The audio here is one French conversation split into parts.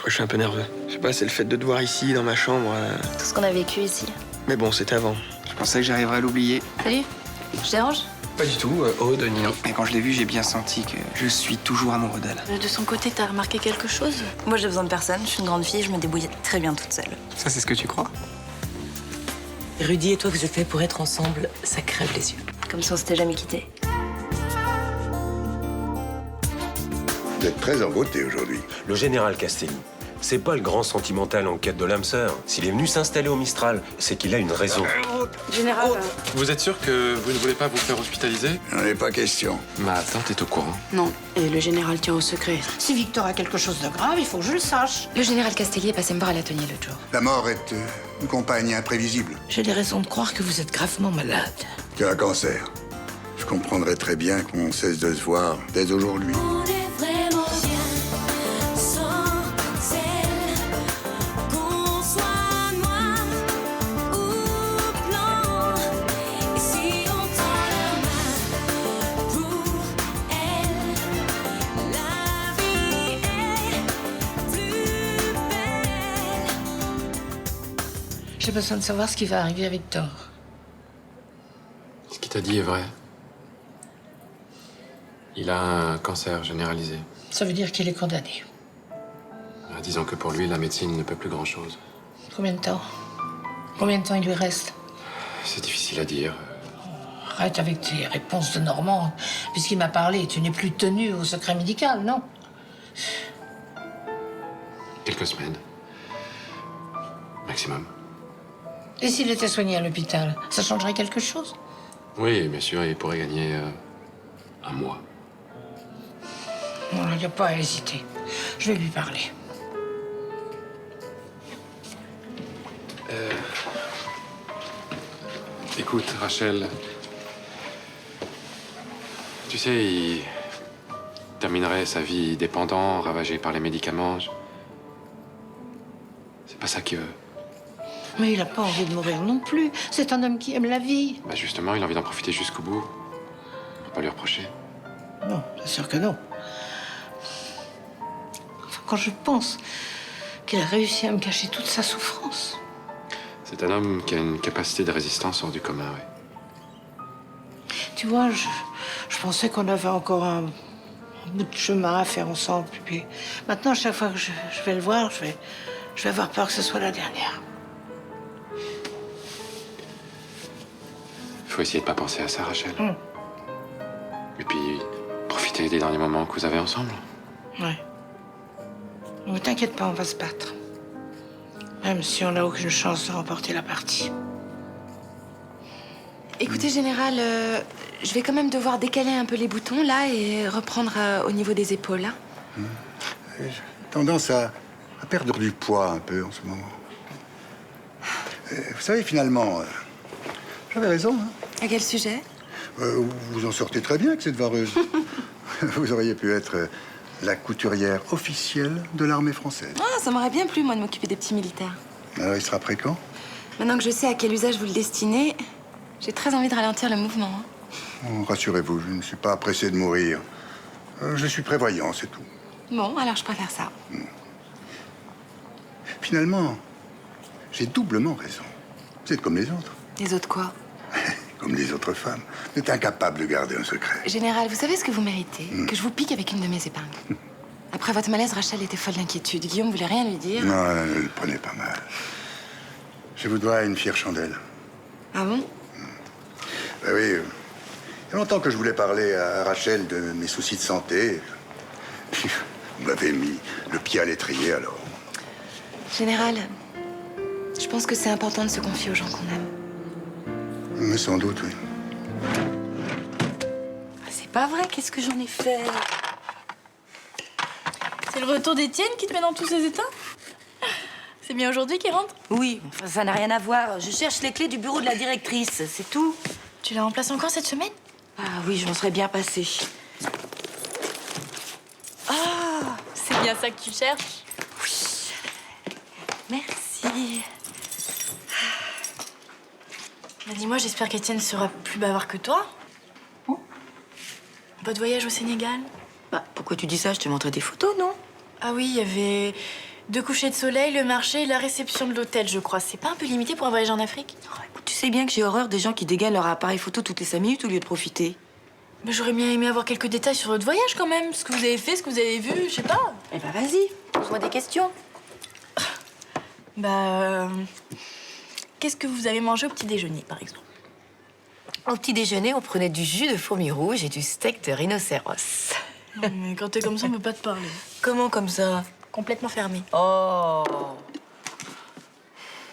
crois que je suis un peu nerveux. Je sais pas, c'est le fait de te voir ici, dans ma chambre. Tout ce qu'on a vécu ici. Mais bon, c'était avant. Je pensais que j'arriverais à l'oublier. Salut, je dérange? Pas du tout, Aude, Nino. Et quand je l'ai vue, j'ai bien senti que je suis toujours amoureux d'elle. De son côté, t'as remarqué quelque chose? Moi, j'ai besoin de personne. Je suis une grande fille, je me débrouille très bien toute seule. Ça, c'est ce que tu crois? Rudy et toi, vous êtes faits pour être ensemble, ça crève les yeux. Comme si on s'était jamais quittés. Vous êtes très en beauté aujourd'hui. Le général Castelli, c'est pas le grand sentimental en quête de l'âme sœur. S'il est venu s'installer au Mistral, c'est qu'il a une raison. Général. Vous êtes sûr que vous ne voulez pas vous faire hospitaliser? Il n'en est pas question. Ma tante est au courant. Non, et le général tient au secret. Si Victor a quelque chose de grave, il faut que je le sache. Le général Castelli est passé me voir à l'atelier l'autre jour. La mort est une compagne imprévisible. J'ai des raisons de croire que vous êtes gravement malade. Tu as un cancer. Je comprendrais très bien qu'on cesse de se voir dès aujourd'hui. J'ai besoin de savoir ce qui va arriver à Victor. Ce qu'il t'a dit est vrai. Il a un cancer généralisé. Ça veut dire qu'il est condamné. Disons que pour lui, la médecine ne peut plus grand-chose. Combien de temps? Combien de temps il lui reste? C'est difficile à dire. Arrête avec tes réponses de Normand. Puisqu'il m'a parlé, tu n'es plus tenu au secret médical, non? Quelques semaines. Maximum. Et s'il était soigné à l'hôpital, ça changerait quelque chose? Oui, bien sûr, il pourrait gagner un mois. Non, il n'y a pas à hésiter. Je vais lui parler. Écoute, Rachel, tu sais, il terminerait sa vie dépendant, ravagé par les médicaments. C'est pas ça qu'il veut. Mais il n'a pas envie de mourir non plus. C'est un homme qui aime la vie. Bah justement, il a envie d'en profiter jusqu'au bout. On peut pas lui reprocher. Non, bien sûr que non. Enfin, quand je pense qu'il a réussi à me cacher toute sa souffrance. C'est un homme qui a une capacité de résistance hors du commun, oui. Tu vois, je pensais qu'on avait encore un bout de chemin à faire ensemble. Puis maintenant, à chaque fois que je vais le voir, je vais avoir peur que ce soit la dernière. Il faut essayer de pas penser à ça, Rachel. Et puis, profiter des derniers moments que vous avez ensemble. Ouais. Ne t'inquiète pas, on va se battre. Même si on n'a aucune chance de remporter la partie. Écoutez, général, je vais quand même devoir décaler un peu les boutons, là, et reprendre au niveau des épaules, là. J'ai tendance à perdre du poids un peu en ce moment. Vous savez, finalement, j'avais raison. Hein. À quel sujet? Vous en sortez très bien avec cette vareuse. Vous auriez pu être la couturière officielle de l'armée française. Ah, ça m'aurait bien plu, moi, de m'occuper des petits militaires. Alors, il sera prêt quand? Maintenant que je sais à quel usage vous le destinez, j'ai très envie de ralentir le mouvement. Hein. Oh, rassurez-vous, je ne suis pas pressé de mourir. Je suis prévoyant, c'est tout. Bon, alors je préfère ça. Finalement, j'ai doublement raison. Vous êtes comme les autres. Les autres quoi? Comme les autres femmes. Vous êtes incapable de garder un secret. Général, vous savez ce que vous méritez? Que je vous pique avec une de mes épingles. Après votre malaise, Rachel était folle d'inquiétude. Guillaume voulait rien lui dire. Non, ne le prenez pas mal. Je vous dois une fière chandelle. Ah bon? Ben oui, il y a longtemps que je voulais parler à Rachel de mes soucis de santé. Puis, vous m'avez mis le pied à l'étrier, alors. Général, je pense que c'est important de se confier aux gens qu'on aime. Mais sans doute, oui. C'est pas vrai, qu'est-ce que j'en ai fait? C'est le retour d'Étienne qui te met dans tous ces états? C'est bien aujourd'hui qu'il rentre? Oui, enfin, ça n'a rien à voir. Je cherche les clés du bureau de la directrice, c'est tout. Tu la remplaces encore cette semaine? Ah oui, je m'en serais bien passée. Ah, c'est bien ça que tu cherches? Merci. Bah, dis-moi, j'espère qu'Étienne sera plus bavard que toi. Votre voyage au Sénégal? Bah, pourquoi tu dis ça? Je t'ai montré des photos, non? Ah oui, il y avait 2 couchers de soleil, le marché et la réception de l'hôtel, je crois. C'est pas un peu limité pour un voyage en Afrique? Oh, écoute, tu sais bien que j'ai horreur des gens qui dégainent leur appareil photo toutes les 5 minutes au lieu de profiter. Mais j'aurais bien aimé avoir quelques détails sur votre voyage quand même. Ce que vous avez fait, ce que vous avez vu, je sais pas. Eh ben vas-y, pose-moi des questions. Qu'est-ce que vous avez mangé au petit déjeuner, par exemple? Au petit déjeuner, on prenait du jus de fourmi rouge et du steak de rhinocéros. Non, mais quand t'es comme ça, on peut pas te parler. Comment comme ça? Complètement fermé. Oh.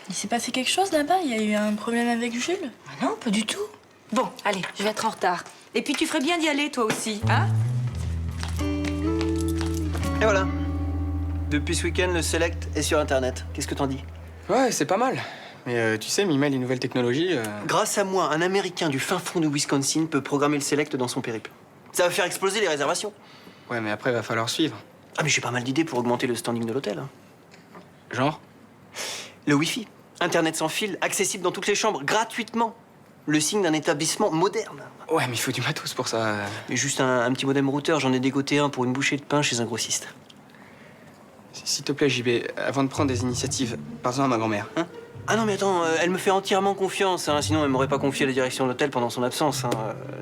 Il s'est passé quelque chose là-bas? Il y a eu un problème avec Jules? Ah non, pas du tout. Bon, allez, je vais être en retard. Et puis tu ferais bien d'y aller, toi aussi, hein? Et voilà. Depuis ce week-end, le Select est sur Internet. Qu'est-ce que t'en dis? Ouais, c'est pas mal. Mais tu sais, Mima, les nouvelles technologies... Grâce à moi, un Américain du fin fond de Wisconsin peut programmer le Select dans son périple. Ça va faire exploser les réservations. Ouais, mais après, va falloir suivre. Ah, mais j'ai pas mal d'idées pour augmenter le standing de l'hôtel. Hein. Genre? Le Wi-Fi. Internet sans fil, accessible dans toutes les chambres, gratuitement. Le signe d'un établissement moderne. Ouais, mais il faut du matos pour ça. Et juste un petit modem routeur, j'en ai dégoté un pour une bouchée de pain chez un grossiste. S'il te plaît, JB, avant de prendre des initiatives, parle-en à ma grand-mère, hein? Ah non, mais attends, elle me fait entièrement confiance, hein, sinon elle m'aurait pas confié la direction de l'hôtel pendant son absence. Hein.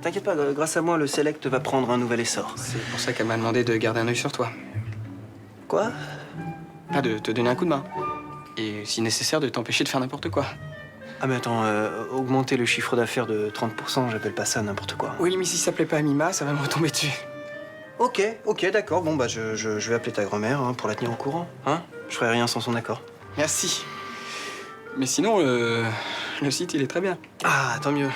T'inquiète pas, grâce à moi, le Select va prendre un nouvel essor. C'est pour ça qu'elle m'a demandé de garder un œil sur toi. Quoi? Pas de te donner un coup de main. Et si nécessaire, de t'empêcher de faire n'importe quoi. Ah mais attends, augmenter le chiffre d'affaires de 30%, j'appelle pas ça n'importe quoi. Oui, mais si ça plaît pas à Mima, ça va me retomber dessus. Ok, d'accord, bon bah je vais appeler ta grand-mère hein, pour la tenir au courant. Hein? Je ferai rien sans son accord. Merci. Mais sinon, le site, il est très bien. Ah, tant mieux.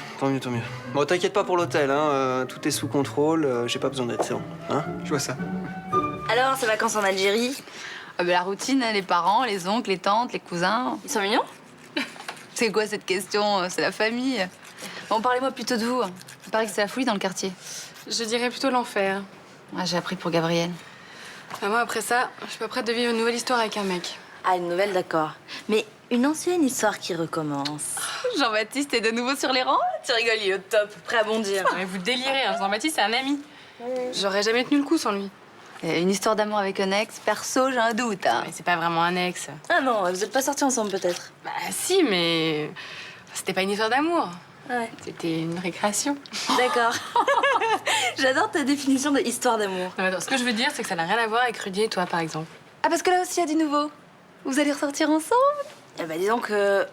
Bon, t'inquiète pas pour l'hôtel, hein, tout est sous contrôle, j'ai pas besoin d'être, c'est bon. Hein? Je vois ça. Alors, ces vacances en Algérie? La routine, hein, les parents, les oncles, les tantes, les cousins. Ils sont mignons? C'est quoi cette question? C'est la famille. Bon, parlez-moi plutôt de vous. Il paraît que c'est la folie dans le quartier. Je dirais plutôt l'enfer. Ouais, j'ai appris pour Gabriel. Moi, après ça, je suis pas prête de vivre une nouvelle histoire avec un mec. Ah, une nouvelle, d'accord. Mais une ancienne histoire qui recommence. Jean-Baptiste est de nouveau sur les rangs? Tu rigoles, il est au top, prêt à bondir. Mais vous délirez, hein. Jean-Baptiste, c'est un ami. J'aurais jamais tenu le coup sans lui. Une histoire d'amour avec un ex, perso, j'ai un doute. Hein. Mais c'est pas vraiment un ex. Ah non, vous êtes pas sortis ensemble peut-être? Bah si, mais c'était pas une histoire d'amour. Ouais. C'était une récréation. D'accord. J'adore ta définition de histoire d'amour. Non, mais attends, ce que je veux dire, c'est que ça n'a rien à voir avec Rudy et toi, par exemple. Ah, parce que là aussi, il y a du nouveau. Vous allez ressortir ensemble? Eh ben, disons que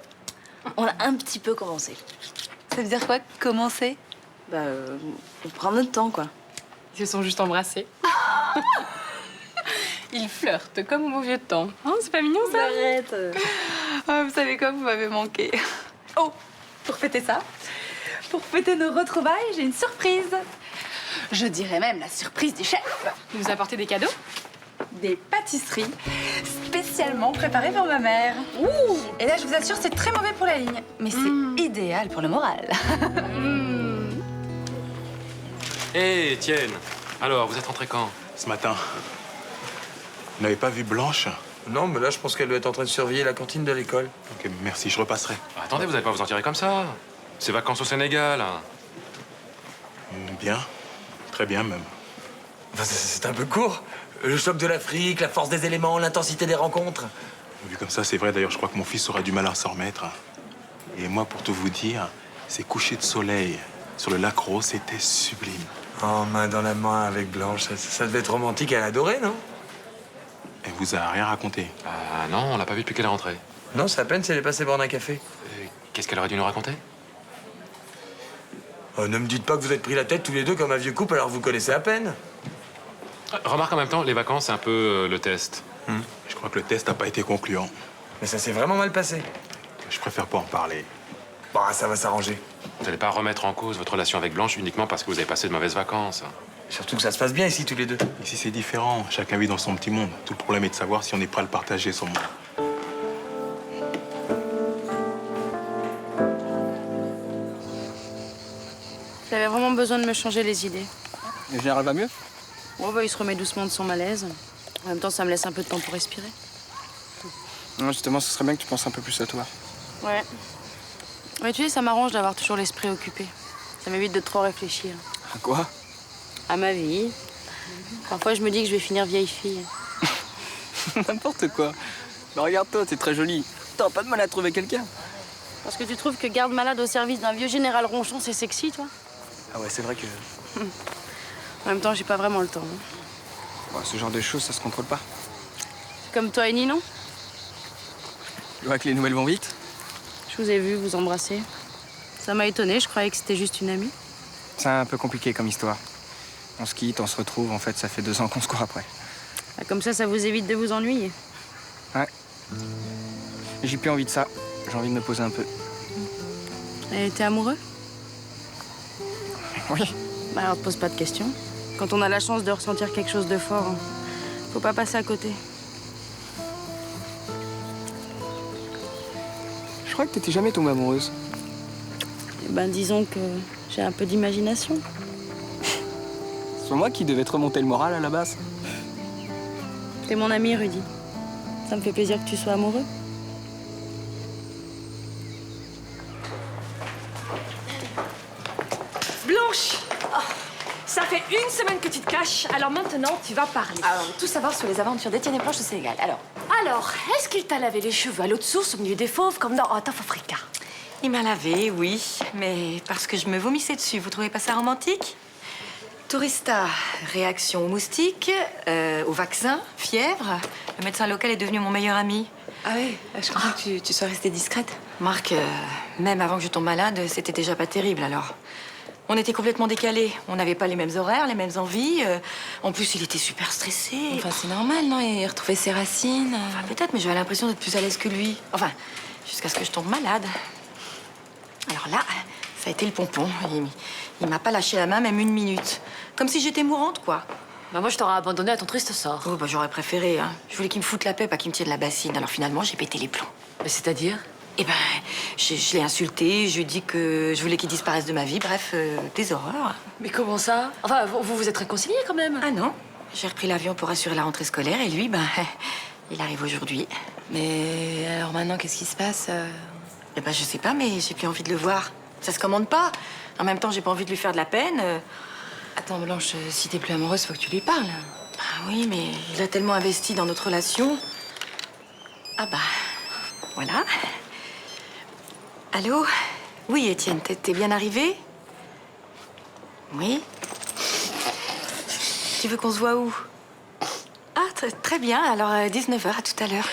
on a un petit peu commencé. Ça veut dire quoi, commencer? On prend notre temps, quoi. Ils se sont juste embrassés. Ils flirtent comme au bon vieux temps. Hein, c'est pas mignon, ça? Arrête. Ah, vous savez quoi, vous m'avez manqué. Oh, pour fêter ça, pour fêter nos retrouvailles, j'ai une surprise. Je dirais même la surprise du chef. Ils vous apportez des cadeaux? Des pâtisseries spécialement préparées pour ma mère. Ouh. Et là, je vous assure, c'est très mauvais pour la ligne. Mais c'est idéal pour le moral. Hé, Étienne. Alors, vous êtes rentré quand? Ce matin. Vous n'avez pas vu Blanche? Non, mais là, je pense qu'elle doit être en train de surveiller la cantine de l'école. Ok, merci, je repasserai. Attendez, vous n'allez pas vous en tirer comme ça. C'est vacances au Sénégal. Hein. Bien. Très bien, même. Enfin, c'est un peu court. Le choc de l'Afrique, la force des éléments, l'intensité des rencontres. Vu comme ça, c'est vrai. D'ailleurs, je crois que mon fils aura du mal à s'en remettre. Et moi, pour tout vous dire, ces couchers de soleil sur le lac Rose, c'était sublime. Oh, main dans la main avec Blanche, ça devait être romantique, elle adorait, non? Elle vous a rien raconté? Ah non, on l'a pas vu depuis qu'elle est rentrée. Non, c'est à peine si elle est passée boire un café. Qu'est-ce qu'elle aurait dû nous raconter? Oh, ne me dites pas que vous êtes pris la tête tous les deux comme un vieux couple alors que vous connaissez à peine. Remarque en même temps, les vacances, c'est un peu le test. Je crois que le test n'a pas été concluant. Mais ça s'est vraiment mal passé. Je préfère pas en parler. Bah, ça va s'arranger. Vous n'allez pas remettre en cause votre relation avec Blanche uniquement parce que vous avez passé de mauvaises vacances. Surtout que ça se passe bien ici, tous les deux. Ici, c'est différent. Chacun vit dans son petit monde. Tout le problème est de savoir si on est prêt à le partager, son monde. J'avais vraiment besoin de me changer les idées. Le général va mieux? Bon, il se remet doucement de son malaise. En même temps, ça me laisse un peu de temps pour respirer. Non, justement, ce serait bien que tu penses un peu plus à toi. Ouais. Mais tu sais, ça m'arrange d'avoir toujours l'esprit occupé. Ça m'évite de trop réfléchir. À quoi? À ma vie. Parfois, je me dis que je vais finir vieille fille. N'importe quoi. Bah, regarde-toi, t'es très jolie. T'auras pas de mal à trouver quelqu'un. Parce que tu trouves que garde malade au service d'un vieux général ronchon, c'est sexy, toi? Ah ouais, c'est vrai que... En même temps, j'ai pas vraiment le temps. Bon, ce genre de choses, ça se contrôle pas. Comme toi et Ninon. Je vois que les nouvelles vont vite. Je vous ai vu vous embrasser. Ça m'a étonné, je croyais que c'était juste une amie. C'est un peu compliqué comme histoire. On se quitte, on se retrouve, en fait, ça fait 2 ans qu'on se court après. Ah, comme ça vous évite de vous ennuyer. Ouais. J'ai plus envie de ça. J'ai envie de me poser un peu. Et t'es amoureux? Oui. Bah alors te pose pas de questions. Quand on a la chance de ressentir quelque chose de fort, faut pas passer à côté. Je crois que t'étais jamais tombée amoureuse. Eh ben disons que j'ai un peu d'imagination. C'est moi qui devais te remonter le moral à la base. T'es mon ami, Rudy. Ça me fait plaisir que tu sois amoureux. Blanche, ça fait 1 semaine que tu te caches, alors maintenant tu vas parler. Alors, tout savoir sur les aventures d'Étienne et Blanche au Sénégal. Alors, est-ce qu'il t'a lavé les cheveux à l'eau de source au milieu des fauves comme dans Out of Africa? Il m'a lavé, oui, mais parce que je me vomissais dessus. Vous trouvez pas ça romantique? Tourista, réaction aux moustiques, au vaccin, fièvre. Le médecin local est devenu mon meilleur ami. Ah oui, je crois que tu sois restée discrète. Marc, même avant que je tombe malade, c'était déjà pas terrible alors. On était complètement décalés. On n'avait pas les mêmes horaires, les mêmes envies. En plus, il était super stressé. Enfin, c'est normal, non? Et retrouver ses racines. Enfin, peut-être, mais j'avais l'impression d'être plus à l'aise que lui. Enfin, jusqu'à ce que je tombe malade. Alors là, ça a été le pompon. Il m'a pas lâché la main même 1 minute. Comme si j'étais mourante, quoi. Bah moi, je t'aurais abandonné à ton triste sort. Oh, bah j'aurais préféré, hein. Je voulais qu'il me foute la paix, pas qu'il me tienne la bassine. Alors finalement, j'ai pété les plombs. Mais c'est-à-dire? Eh ben, je l'ai insulté, je lui ai dit que je voulais qu'il disparaisse de ma vie. Bref, des horreurs. Mais comment ça? Enfin, vous vous êtes réconciliés quand même? Ah non, j'ai repris l'avion pour assurer la rentrée scolaire et lui, ben, il arrive aujourd'hui. Mais alors maintenant, qu'est-ce qui se passe? Eh ben, je sais pas, mais j'ai plus envie de le voir. Ça se commande pas. En même temps, j'ai pas envie de lui faire de la peine. Attends, Blanche, si t'es plus amoureuse, faut que tu lui parles. Ah oui, mais il a tellement investi dans notre relation. Ah bah, voilà. Allô? Oui, Étienne, t'es bien arrivé? Oui. Tu veux qu'on se voit où? Ah, très bien. Alors, 19h, à tout à l'heure.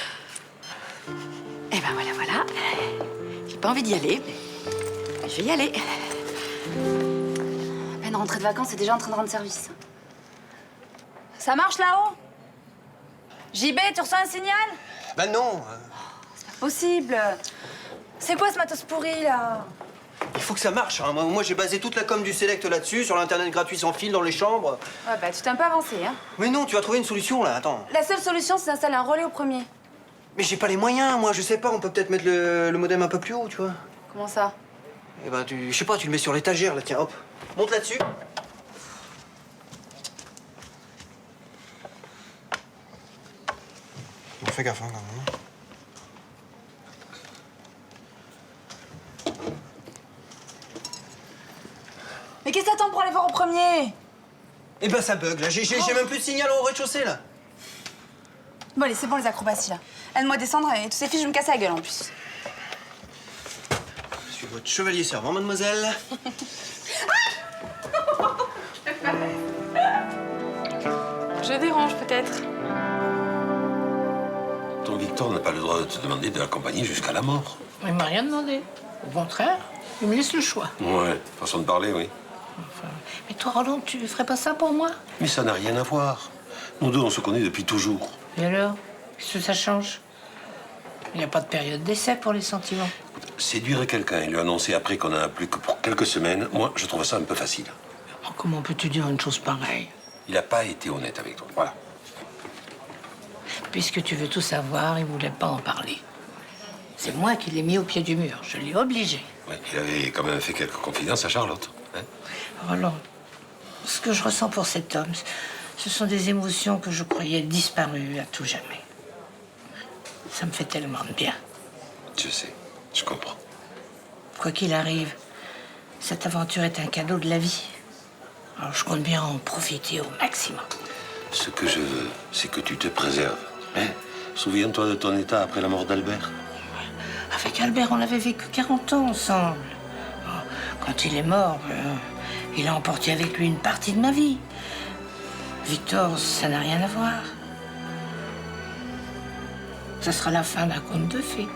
Eh ben voilà. J'ai pas envie d'y aller, mais je vais y aller. À peine rentrée de vacances, c'est déjà en train de rendre service. Ça marche là-haut? JB, tu reçois un signal? Bah non. Possible. C'est quoi ce matos pourri là? Il faut que ça marche. Hein. Moi, j'ai basé toute la com du Select là-dessus, sur l'internet gratuit sans fil dans les chambres. Ouais, bah tu t'es un peu avancé, hein. Mais non, tu vas trouver une solution là. Attends. La seule solution, c'est d'installer un relais au premier. Mais j'ai pas les moyens, moi. Je sais pas. On peut peut-être mettre le modem un peu plus haut, tu vois. Comment ça? Eh ben, je sais pas. Tu le mets sur l'étagère là. Tiens, hop. Monte là-dessus. Bon, fais gaffe, hein, quand même. Mais qu'est-ce que t'attends pour aller voir au premier? Eh ben, ça bug là. J'ai même plus de signal au rez-de-chaussée là. Bon, allez, c'est bon les acrobaties là. Aide-moi à descendre et tous ces filles, je vais me casser la gueule en plus. Je suis votre chevalier servant, mademoiselle. Je dérange peut-être. Ton Victor n'a pas le droit de te demander de l'accompagner jusqu'à la mort. Il m'a rien demandé. Au contraire, il me laisse le choix. Ouais, façon de parler, oui. Enfin, mais toi, Roland, tu ferais pas ça pour moi? Mais ça n'a rien à voir. Nous deux, on se connaît depuis toujours. Et alors? Qu'est-ce que ça change? Il n'y a pas de période d'essai pour les sentiments. Séduire quelqu'un et lui annoncer après qu'on en a plus que pour quelques semaines, moi, je trouve ça un peu facile. Oh, comment peux-tu dire une chose pareille? Il n'a pas été honnête avec toi, voilà. Puisque tu veux tout savoir, il voulait pas en parler. C'est moi qui l'ai mis au pied du mur. Je l'ai obligé. Oui, il avait quand même fait quelques confidences à Charlotte. Hein? Roland, ce que je ressens pour cet homme, ce sont des émotions que je croyais disparues à tout jamais. Ça me fait tellement de bien. Je sais, je comprends. Quoi qu'il arrive, cette aventure est un cadeau de la vie. Alors je compte bien en profiter au maximum. Ce que je veux, c'est que tu te préserves. Souviens-toi de ton état après la mort d'Albert. Avec Albert, on avait vécu 40 ans ensemble. Quand il est mort, il a emporté avec lui une partie de ma vie. Victor, ça n'a rien à voir. Ça sera la fin d'un conte de fées.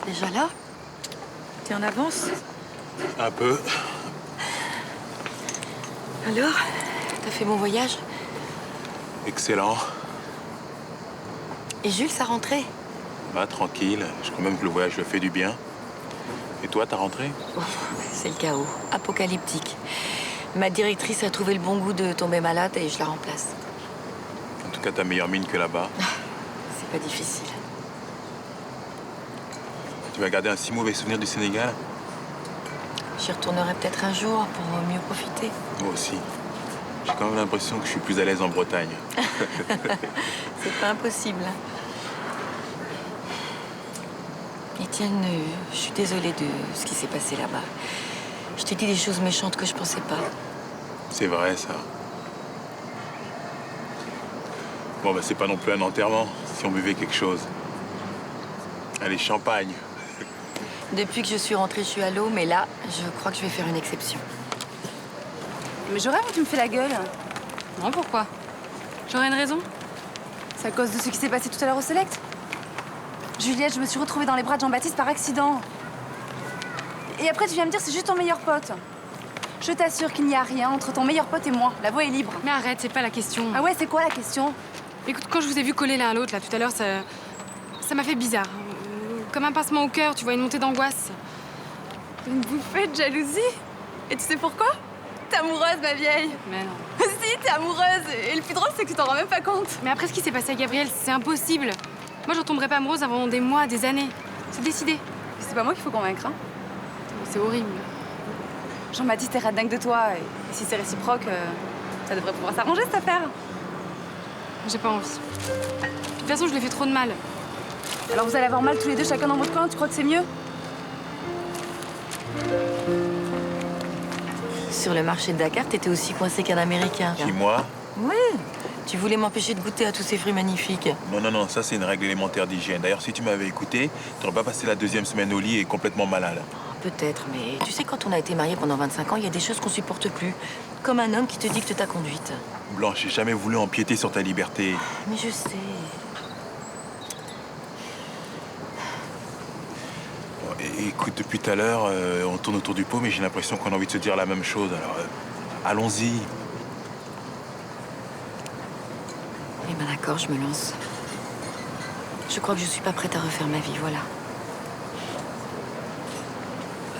Déjà là? T'es en avance? Un peu. Alors? T'as fait bon voyage? Excellent. Et Jules, sa rentrée? Bah, tranquille. Je crois même que le voyage lui a fait du bien. Et toi, t'as rentré? C'est le chaos. Apocalyptique. Ma directrice a trouvé le bon goût de tomber malade et je la remplace. En tout cas, t'as meilleure mine que là-bas. C'est pas difficile. Tu vas garder un si mauvais souvenir du Sénégal? J'y retournerai peut-être un jour pour mieux profiter. Moi aussi. J'ai quand même l'impression que je suis plus à l'aise en Bretagne. C'est pas impossible. Étienne, je suis désolée de ce qui s'est passé là-bas. Je t'ai dit des choses méchantes que je pensais pas. C'est vrai, ça. Bon, bah, c'est pas non plus un enterrement, si on buvait quelque chose. Allez, champagne. Depuis que je suis rentrée, je suis à l'eau, mais là, je crois que je vais faire une exception. Mais je rêve que tu me fais la gueule. Non, pourquoi? J'aurais une raison? C'est à cause de ce qui s'est passé tout à l'heure au Select. Juliette, je me suis retrouvée dans les bras de Jean-Baptiste par accident. Et après, tu viens me dire c'est juste ton meilleur pote. Je t'assure qu'il n'y a rien entre ton meilleur pote et moi. La voie est libre. Mais arrête, c'est pas la question. Ah ouais, c'est quoi la question? Écoute, quand je vous ai vu coller l'un à l'autre, là, tout à l'heure, ça m'a fait bizarre. Comme un pincement au cœur, tu vois, une montée d'angoisse. Une bouffée de jalousie? Et tu sais pourquoi? T'es amoureuse, ma vieille. Mais non. Si, t'es amoureuse. Et le plus drôle, c'est que tu t'en rends même pas compte. Mais après ce qui s'est passé à Gabriel, c'est impossible. Moi, j'en tomberai pas amoureuse avant des mois, des années. C'est décidé. C'est pas moi qu'il faut convaincre, hein. C'est horrible. Jean-Baptiste est rat dingue de toi. Et si c'est réciproque, ça devrait pouvoir s'arranger, cette affaire. J'ai pas envie. De toute façon, je lui ai fait trop de mal. Alors vous allez avoir mal tous les deux, chacun dans votre coin. Tu crois que c'est mieux? Sur le marché de Dakar, t'étais aussi coincé qu'un Américain. Qui, moi? Oui. Tu voulais m'empêcher de goûter à tous ces fruits magnifiques. Non, ça c'est une règle élémentaire d'hygiène. D'ailleurs, si tu m'avais écouté, t'aurais pas passé la 2e semaine au lit et complètement malade. Peut-être, mais tu sais, quand on a été mariés pendant 25 ans, il y a des choses qu'on supporte plus. Comme un homme qui te dicte ta conduite. Blanche, j'ai jamais voulu empiéter sur ta liberté. Mais je sais. Écoute, depuis tout à l'heure, on tourne autour du pot, mais j'ai l'impression qu'on a envie de se dire la même chose. Alors, allons-y. Eh ben d'accord, je me lance. Je crois que je suis pas prête à refaire ma vie, voilà.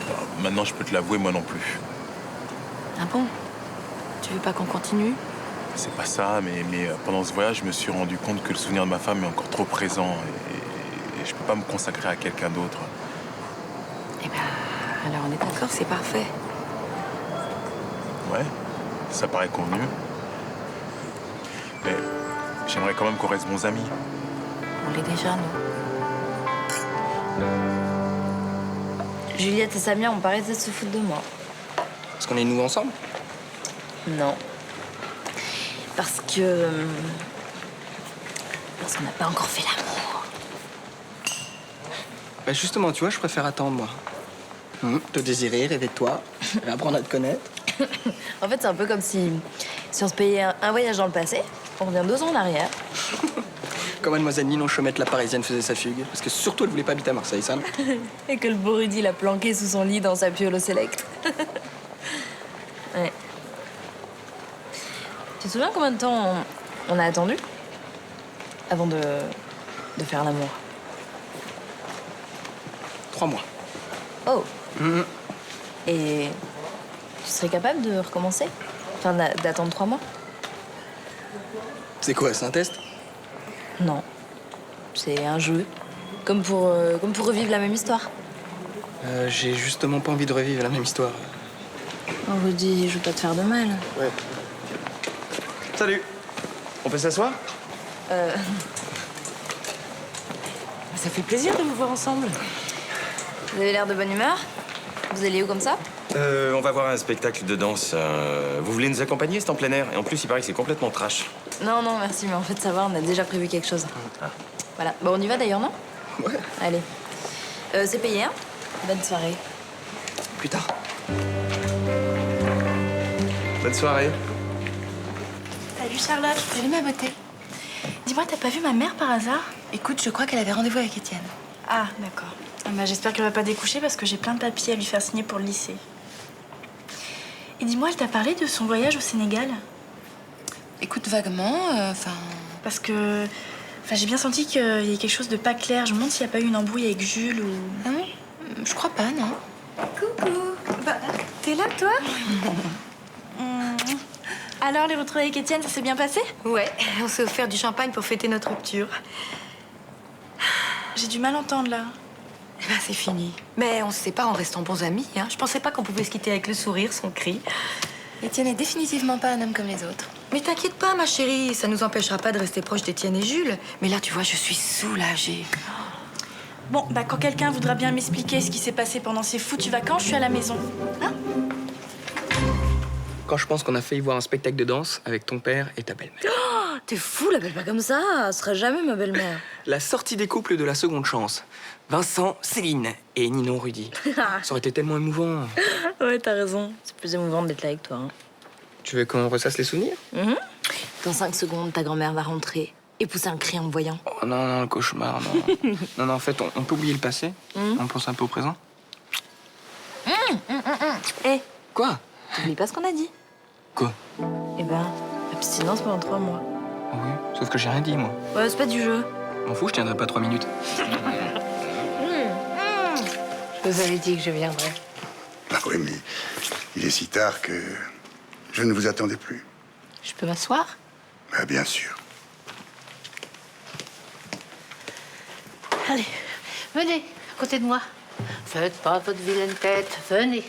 Alors, maintenant, je peux te l'avouer, moi non plus. Ah bon? Tu veux pas qu'on continue? C'est pas ça, mais pendant ce voyage, je me suis rendu compte que le souvenir de ma femme est encore trop présent et je peux pas me consacrer à quelqu'un d'autre. Eh ben, alors on est d'accord, c'est parfait. Ouais, ça paraît convenu. Mais j'aimerais quand même qu'on reste bons amis. On l'est déjà, nous. Juliette et Samia ont pas arrêté de se foutre de moi. Parce qu'on est nous ensemble? Non. Parce que... Parce qu'on n'a pas encore fait l'amour. Bah justement, tu vois, je préfère attendre, moi. Te désirer, rêver de toi, et apprendre à te connaître. En fait, c'est un peu comme si on se payait un voyage dans le passé, on revient 2 ans en arrière. Comme mademoiselle Ninon Chaumette, la parisienne, faisait sa fugue. Parce que surtout, elle voulait pas habiter à Marseille, ça. Et que le beau Rudy l'a planqué sous son lit dans sa piole au Select. Ouais. Tu te souviens combien de temps on a attendu avant de faire l'amour? 3 mois. Oh. Et tu serais capable de recommencer? Enfin, d'attendre 3 mois? C'est quoi, c'est un test? Non. C'est un jeu. Comme pour revivre la même histoire. J'ai justement pas envie de revivre la même histoire. Oh, Rudy, je veux pas te faire de mal. Ouais. Salut. On peut s'asseoir? Ça fait plaisir de vous voir ensemble. Vous avez l'air de bonne humeur? Vous allez où comme ça? On va voir un spectacle de danse. Vous voulez nous accompagner? C'est en plein air. Et en plus, il paraît que c'est complètement trash. Non, non, merci, mais en fait, ça va, on a déjà prévu quelque chose. Ah. Voilà. Bon, on y va d'ailleurs, non? Ouais. Allez. C'est payé, hein? Bonne soirée. Plus tard. Bonne soirée. Salut Charlotte. Salut ma beauté. Dis-moi, t'as pas vu ma mère par hasard? Écoute, je crois qu'elle avait rendez-vous avec Étienne. Ah, d'accord. Ah bah, j'espère qu'elle va pas découcher parce que j'ai plein de papiers à lui faire signer pour le lycée. Et dis-moi, elle t'a parlé de son voyage au Sénégal? Écoute, vaguement, Parce que... Enfin, j'ai bien senti qu'il y avait quelque chose de pas clair. Je me demande s'il n'y a pas eu une embrouille avec Jules ou... Ah bon? Je crois pas, non. Coucou. Bah, t'es là, toi? Alors, les retrouvailles avec Étienne, ça s'est bien passé? Ouais, on s'est offert du champagne pour fêter notre rupture. J'ai du mal à entendre, là. Eh ben, c'est fini. Mais on se sépare en restant bons amis, hein. Je pensais pas qu'on pouvait se quitter avec le sourire, son cri. Étienne est définitivement pas un homme comme les autres. Mais t'inquiète pas, ma chérie, ça nous empêchera pas de rester proches d'Étienne et Jules. Mais là, tu vois, je suis soulagée. Bon, bah, quand quelqu'un voudra bien m'expliquer ce qui s'est passé pendant ces foutues vacances, je suis à la maison. Hein? Quand je pense qu'on a failli voir un spectacle de danse avec ton père et ta belle-mère. Oh, t'es fou, l'appelle pas comme ça. Ce sera jamais ma belle-mère. La sortie des couples de la seconde chance. Vincent, Céline et Ninon, Rudy. Ça aurait été tellement émouvant. Ouais, t'as raison. C'est plus émouvant d'être là avec toi. Hein. Tu veux qu'on ressasse les souvenirs? Dans 5 secondes, ta grand-mère va rentrer et pousser un cri en me voyant. Oh non, non, le cauchemar, non. non, non, en fait, on peut oublier le passé. On pense un peu au présent. Hé, Quoi? t'oublies pas ce qu'on a dit? Quoi? Eh ben, abstinence pendant 3 mois. Oh oui, sauf que j'ai rien dit, moi. Ouais, c'est pas du jeu. M'en fous, je tiendrai pas 3 minutes. Je vous avais dit que je viendrais. Ah oui, mais il est si tard que je ne vous attendais plus. Je peux m'asseoir? Ah, bien sûr. Allez, venez, à côté de moi. Faites pas votre vilaine tête, venez.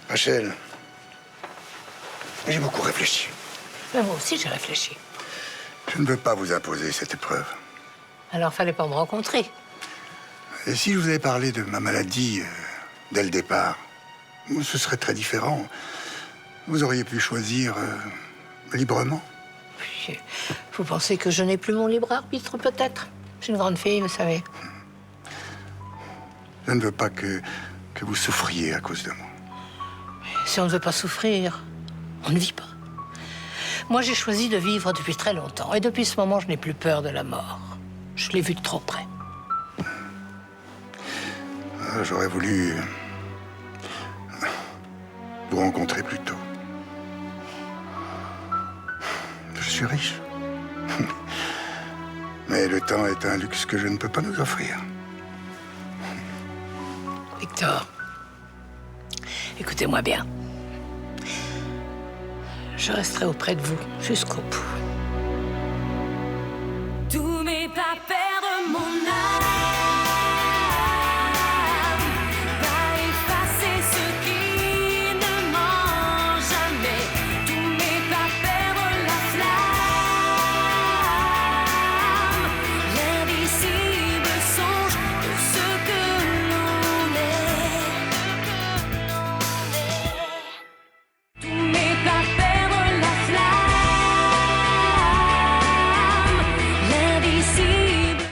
Rachel, j'ai beaucoup réfléchi. Mais moi aussi, j'ai réfléchi. Je ne veux pas vous imposer cette épreuve. Alors, fallait pas me rencontrer. Et si je vous avais parlé de ma maladie dès le départ, ce serait très différent. Vous auriez pu choisir librement. Puis, vous pensez que je n'ai plus mon libre arbitre, peut-être? Je suis une grande fille, vous savez. Je ne veux pas que vous souffriez à cause de moi. Si on ne veut pas souffrir, on ne vit pas. Moi, j'ai choisi de vivre depuis très longtemps. Et depuis ce moment, je n'ai plus peur de la mort. Je l'ai vue de trop près. J'aurais voulu vous rencontrer plus tôt. Je suis riche. Mais le temps est un luxe que je ne peux pas nous offrir. Victor, écoutez-moi bien. Je resterai auprès de vous jusqu'au bout.